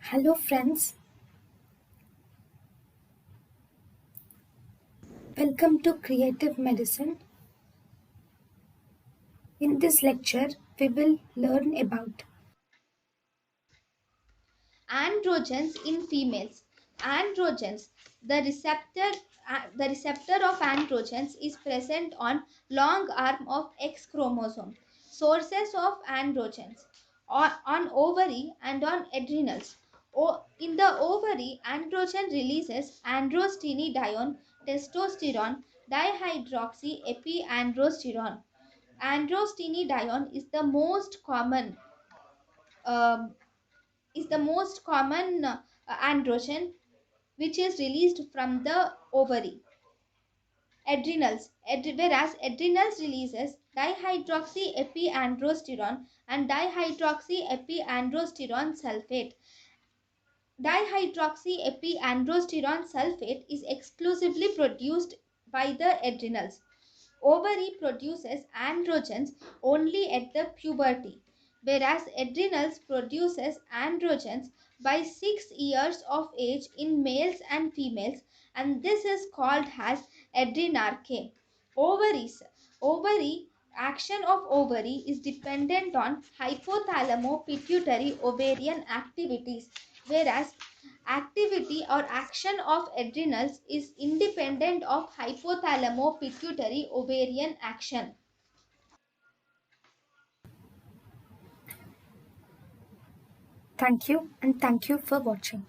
Hello, friends. Welcome to Creative Medicine. In this lecture, we will learn about Androgens in females. Androgens, the receptor, the receptor of androgens is present on long arm of X chromosome. Sources of androgens on ovary and on adrenals. In the ovary, androgen releases androstenedione, testosterone, dihydroxyepiandrosterone. Androstenedione um, is the most common androgen which is released from the ovary. Whereas adrenals releases dihydroxyepiandrosterone and dihydroxyepiandrosterone sulfate. Dihydroxyepiandrosterone sulfate is exclusively produced by the adrenals. Ovary produces androgens only at the puberty, whereas adrenals produces androgens by 6 years of age in males and females, and this is called as adrenarche. Ovaries. Ovary action of ovary is dependent on hypothalamo pituitary ovarian activities, whereas activity or action of adrenals is independent of hypothalamo pituitary ovarian action. thank you and thank you for watching.